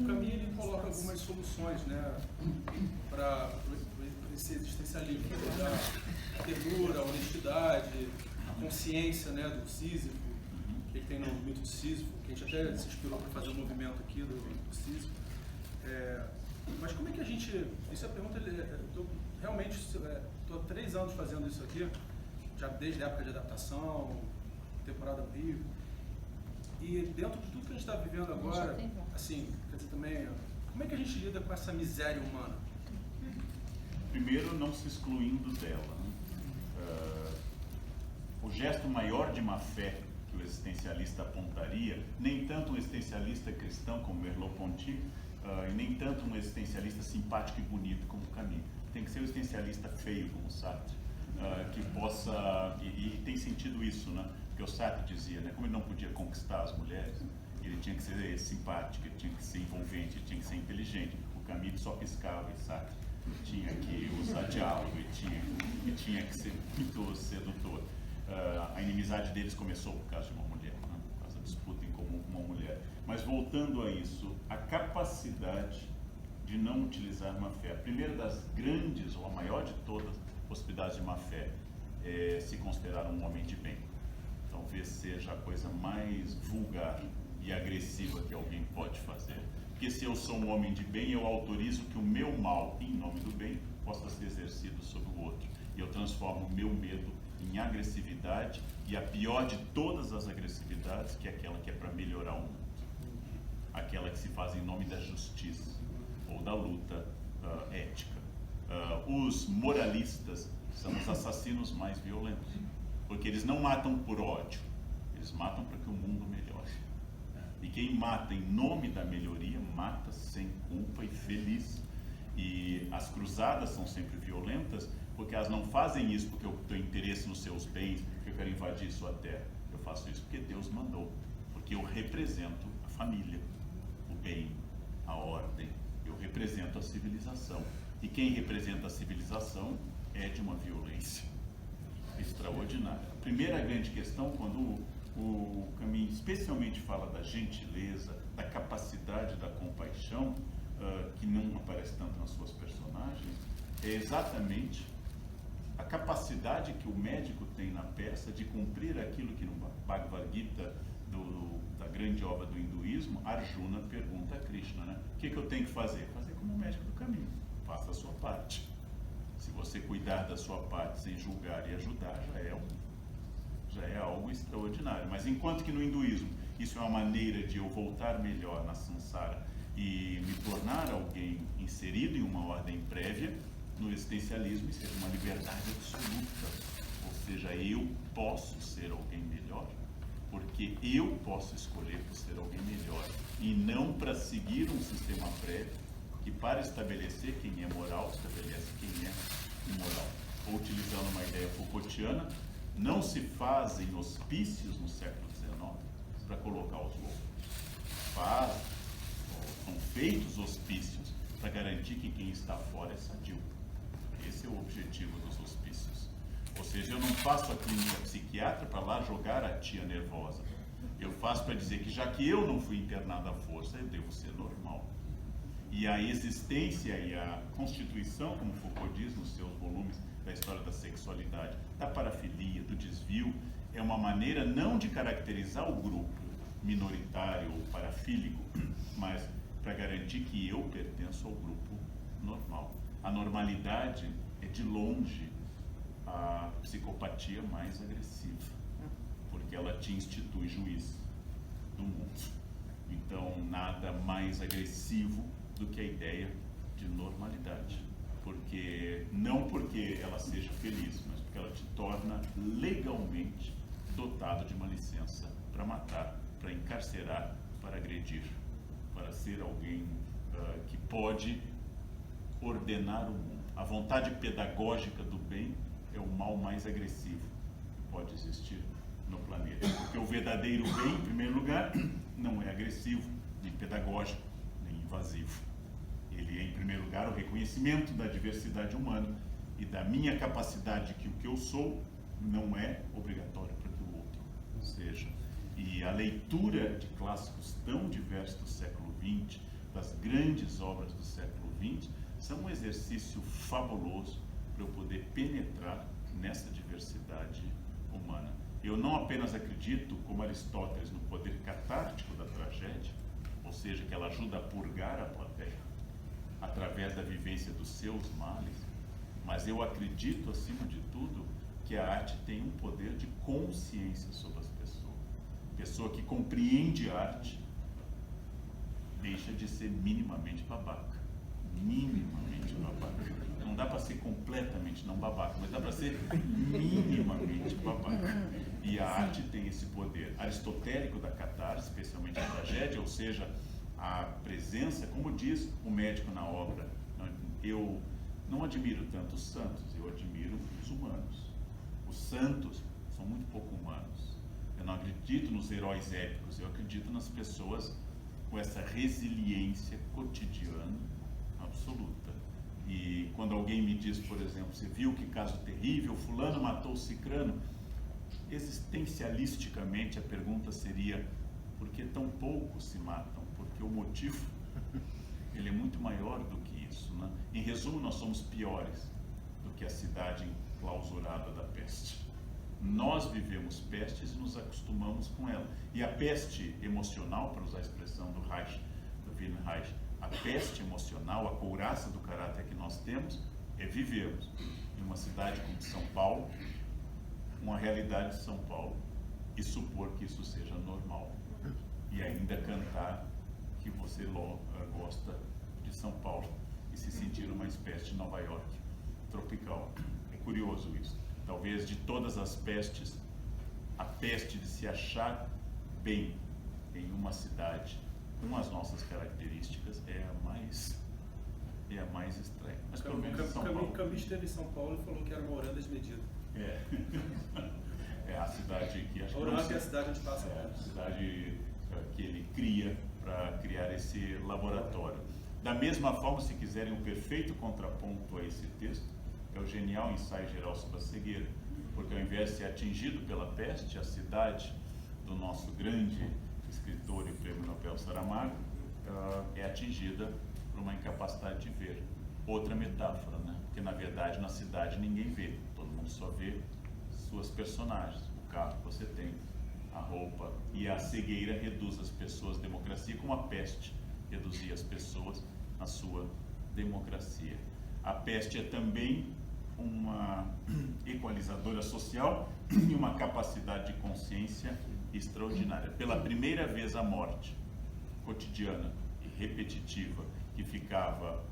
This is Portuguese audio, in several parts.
para mim ele coloca algumas soluções, né, para esse existencialismo, da ternura, a honestidade, a consciência, né, do Sísifo, que ele tem no mito de Sísifo, que a gente até se inspirou para fazer o movimento aqui do Sísifo. Mas como é que a gente... Isso é a pergunta... Realmente, estou há 3 anos fazendo isso aqui, já desde a época de adaptação, temporada no Rio. E dentro de tudo que a gente está vivendo agora, assim, quer dizer, também, como é que a gente lida com essa miséria humana? Primeiro, não se excluindo dela. Né? O gesto maior de má fé que o existencialista apontaria, nem tanto um existencialista cristão como Merleau-Ponty, e nem tanto um existencialista simpático e bonito como Camus. Tem que ser um existencialista feio como Sartre, que possa... E tem sentido isso, né? Porque o Sartre dizia, né? Como ele não podia conquistar as mulheres, ele tinha que ser simpático, ele tinha que ser envolvente, ele tinha que ser inteligente. O Camus só piscava e Sartre tinha que usar diálogo e tinha que ser muito sedutor. A inimizade deles começou por causa de uma mulher, né? Por causa da disputa em comum com uma mulher. Mas voltando a isso, a capacidade de não utilizar má fé. A primeira das grandes, ou a maior de todas, possibilidades de má fé é se considerar um homem de bem. Talvez seja a coisa mais vulgar e agressiva que alguém pode fazer. Porque se eu sou um homem de bem, eu autorizo que o meu mal, em nome do bem, possa ser exercido sobre o outro. E eu transformo o meu medo em agressividade, e a pior de todas as agressividades, que é aquela que é para melhorar o mundo. Aquela que se faz em nome da justiça ou da luta ética. Os moralistas são os assassinos mais violentos, porque eles não matam por ódio, eles matam para que o mundo melhore. E quem mata em nome da melhoria, mata sem culpa e feliz. E as cruzadas são sempre violentas, porque elas não fazem isso porque eu tenho interesse nos seus bens, porque eu quero invadir sua terra. Eu faço isso porque Deus mandou, porque eu represento a família, o bem, a ordem, eu represento a civilização. E quem representa a civilização é de uma violência extraordinária. A primeira grande questão, quando o Camus especialmente fala da gentileza, da capacidade da compaixão, que não aparece tanto nas suas personagens, é exatamente a capacidade que o médico tem na peça de cumprir aquilo que no Bhagavad Gita, da grande obra do hinduísmo, Arjuna pergunta a Krishna, né? O que eu tenho que fazer? Fazer como o médico do caminho, faça a sua parte. Se você cuidar da sua parte sem julgar e ajudar, já é algo extraordinário. Mas enquanto que no hinduísmo isso é uma maneira de eu voltar melhor na samsara e me tornar alguém inserido em uma ordem prévia, no existencialismo isso é uma liberdade absoluta. Ou seja, eu posso ser alguém melhor, porque eu posso escolher por ser alguém melhor, e não para seguir um sistema prévio que, para estabelecer quem é moral, estabelece quem é imoral. Ou, utilizando uma ideia Foucaultiana, não se fazem hospícios no século XIX para colocar os loucos. São feitos hospícios para garantir que quem está fora é sadio. Esse é o objetivo dos hospícios. Ou seja, eu não faço a clínica psiquiátrica para lá jogar a tia nervosa. Eu faço para dizer que, já que eu não fui internado à força, eu devo ser normal. E a existência e a constituição, como Foucault diz nos seus volumes da história da sexualidade, da parafilia, do desvio, é uma maneira não de caracterizar o grupo minoritário ou parafílico, mas para garantir que eu pertenço ao grupo normal. A normalidade é, de longe, a psicopatia mais agressiva, porque ela te institui juiz do mundo. Então, nada mais agressivo do que a ideia de normalidade. Não porque ela seja feliz, mas porque ela te torna legalmente dotado de uma licença para matar, para encarcerar, para agredir, para ser alguém que pode ordenar o mundo. A vontade pedagógica do bem é o mal mais agressivo que pode existir no planeta. Porque o verdadeiro bem, em primeiro lugar, não é agressivo, nem pedagógico, nem invasivo. Ele é, em primeiro lugar, o reconhecimento da diversidade humana e da minha capacidade de que o que eu sou não é obrigatório para que o outro seja. E a leitura de clássicos tão diversos do século XX, das grandes obras do século XX, são um exercício fabuloso para eu poder penetrar nessa diversidade humana. Eu não apenas acredito, como Aristóteles, no poder catártico da tragédia, ou seja, que ela ajuda a purgar a plateia através da vivência dos seus males, mas eu acredito, acima de tudo, que a arte tem um poder de consciência sobre as pessoas. Pessoa que compreende a arte deixa de ser minimamente babaca. Minimamente babaca. Não dá para ser completamente não babaca, mas dá para ser minimamente babaca. E a arte tem esse poder aristotélico da catarse, especialmente a tragédia, ou seja, a presença, como diz o médico na obra, eu não admiro tanto os santos, eu admiro os humanos. Os santos são muito pouco humanos. Eu não acredito nos heróis épicos, eu acredito nas pessoas com essa resiliência cotidiana absoluta. E quando alguém me diz, por exemplo, você viu que caso terrível, fulano matou o cicrano, existencialisticamente a pergunta seria, por que tão poucos se matam? Porque o motivo, ele é muito maior do que isso, né? Em resumo, nós somos piores do que a cidade enclausurada da peste. Nós vivemos pestes e nos acostumamos com ela. E a peste emocional, para usar a expressão do Reich, do Wilhelm Reich, a peste emocional, a couraça do caráter que nós temos, é vivermos em uma cidade como São Paulo, uma realidade de São Paulo, e supor que isso seja normal. E ainda cantar que você gosta de São Paulo e se sentir uma espécie de Nova York tropical. É curioso isso. Talvez de todas as pestes, a peste de se achar bem em uma cidade com as nossas características é a mais estranha. Mas pelo menos São Paulo. O Camille esteve em São Paulo e falou que era uma oranda desmedida. É a cidade que... Oranda é a cidade onde passa. É a cidade que ele cria para criar esse laboratório. Da mesma forma, se quiserem um perfeito contraponto a esse texto, é o genial ensaio geral sobre a cegueira, porque ao invés de ser atingido pela peste, a cidade do nosso grande escritor e prêmio Nobel Saramago é atingida por uma incapacidade de ver. Outra metáfora, né? Porque na verdade na cidade ninguém vê, todo mundo só vê suas personagens, o carro que você tem, a roupa, e a cegueira reduz as pessoas à democracia, como a peste reduzia as pessoas à sua democracia. A peste é também uma equalizadora social e uma capacidade de consciência extraordinária. Pela primeira vez a morte cotidiana e repetitiva, que ficava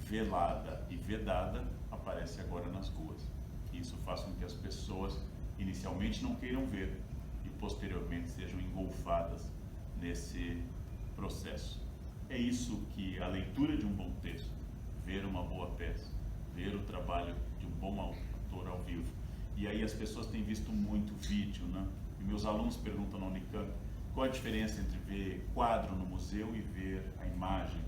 velada e vedada, aparece agora nas ruas. Isso faz com que as pessoas inicialmente não queiram ver e posteriormente sejam engolfadas nesse processo. É isso que a leitura de um bom texto, ver uma boa peça, ver o trabalho de um bom autor ao vivo. E aí as pessoas têm visto muito vídeo, né? E meus alunos perguntam na Unicamp qual a diferença entre ver quadro no museu e ver a imagem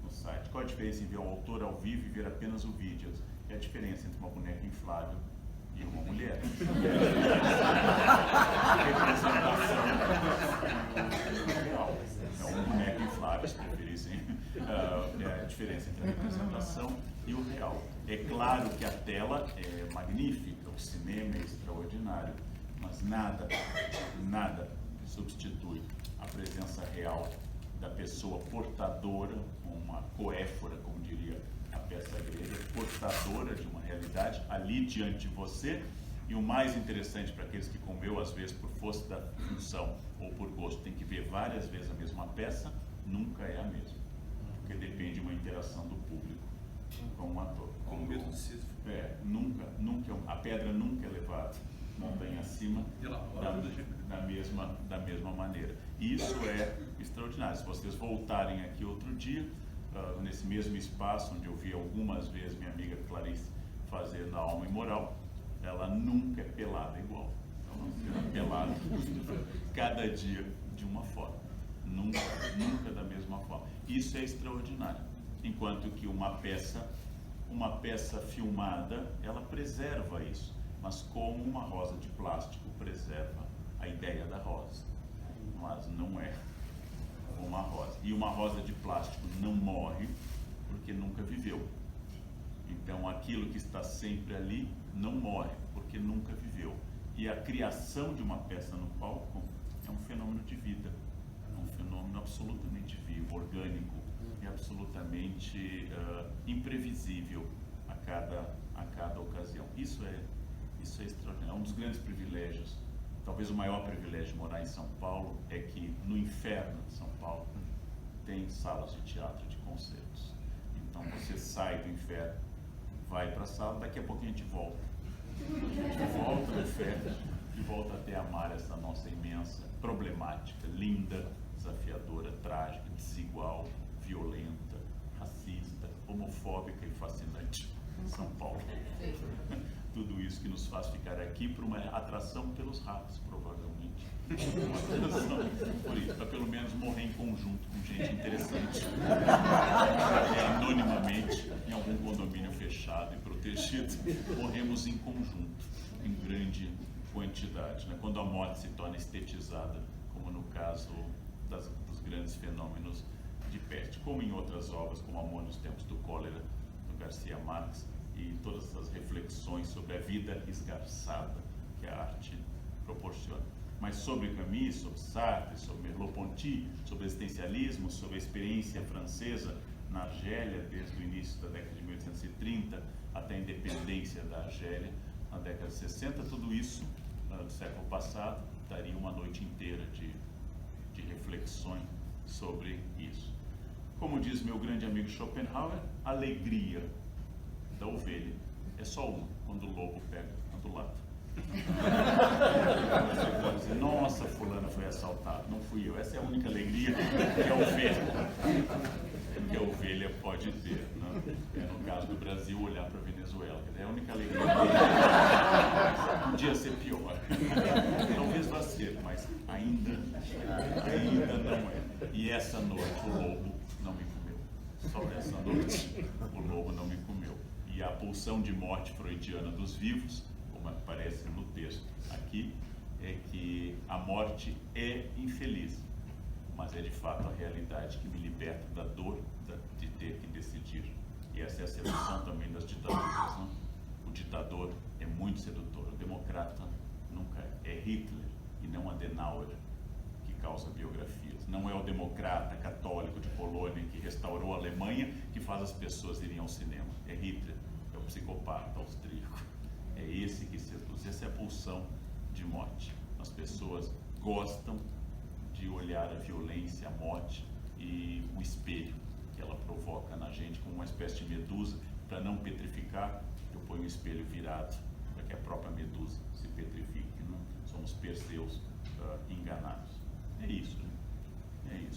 no site. Qual a diferença em ver o autor ao vivo e ver apenas o vídeo? É a diferença entre uma boneca inflável e uma mulher. É um boneco inflável, se preferissem. É a diferença entre a representação e o real. É claro que a tela é magnífica, o cinema é extraordinário, mas nada substitui a presença real da pessoa portadora, uma coéfora, como diria a peça grega, portadora de uma realidade ali diante de você. E o mais interessante para aqueles que, como eu, às vezes por força da função ou por gosto, tem que ver várias vezes a mesma peça, nunca é a mesma, porque depende de uma interação do público com o ator. Como mesmo de Sísifo. Nunca, a pedra nunca é levada montanha acima da mesma maneira. E isso é extraordinário. Se vocês voltarem aqui outro dia, nesse mesmo espaço onde eu vi algumas vezes minha amiga Clarice fazendo a Alma Imoral, ela nunca é pelada igual. Ela será pelada cada dia de uma forma. Nunca da mesma forma. Isso é extraordinário. Enquanto que uma peça filmada, ela preserva isso, mas como uma rosa de plástico preserva a ideia da rosa, mas não é com uma rosa. E uma rosa de plástico não morre porque nunca viveu. Então aquilo que está sempre ali não morre porque nunca viveu. E a criação de uma peça no palco é um fenômeno de vida, é um fenômeno absolutamente vivo, orgânico e absolutamente imprevisível a cada ocasião. Isso é extraordinário, é um dos grandes privilégios. Talvez o maior privilégio de morar em São Paulo é que no inferno de São Paulo tem salas de teatro, de concertos. Então você sai do inferno, vai para a sala, daqui a pouquinho a gente volta. A gente volta do inferno e volta até amar essa nossa imensa, problemática, linda, desafiadora, trágica, desigual, violenta, racista, homofóbica e fascinante São Paulo. Tudo isso que nos faz ficar aqui por uma atração pelos ratos, provavelmente. Uma atração por isso, para pelo menos morrer em conjunto com gente interessante. Anonimamente, em algum condomínio fechado e protegido, morremos em conjunto, em grande quantidade. Né? Quando a morte se torna estetizada, como no caso dos grandes fenômenos de peste, como em outras obras, como Amor nos Tempos do Cólera, do Garcia Marques, e todas essas reflexões sobre a vida esgarçada que a arte proporciona. Mas sobre Camus, sobre Sartre, sobre Merleau-Ponty, sobre o existencialismo, sobre a experiência francesa na Argélia, desde o início da década de 1830 até a independência da Argélia, na década de 60, tudo isso do século passado daria uma noite inteira de reflexões sobre isso. Como diz meu grande amigo Schopenhauer, alegria da ovelha é só uma, quando o lobo pega a do lado. Nossa, fulana foi assaltada, não fui eu. Essa é a única alegria que a ovelha pode ter, né? É, no caso do Brasil, olhar para a Venezuela, é a única alegria dele. Podia ser pior. Talvez vá ser, mas ainda não é. E essa noite o lobo não me comeu. Só essa noite o lobo não me comeu. E a pulsão de morte freudiana dos vivos, como aparece no texto aqui, é que a morte é infeliz, mas é de fato a realidade que me liberta da dor de ter que decidir. E essa é a sedução também das ditaduras, né? O ditador é muito sedutor, o democrata nunca é. É Hitler e não Adenauer que causa biografias. Não é o democrata católico de Polônia que restaurou a Alemanha que faz as pessoas irem ao cinema. É Hitler, é o psicopata austríaco. É esse que seduz, essa é a pulsão de morte. As pessoas gostam de olhar a violência, a morte e o espelho que ela provoca na gente como uma espécie de medusa. Para não petrificar, eu ponho o espelho virado para que a própria medusa se petrifique. Não? Somos Perseus enganados. É isso.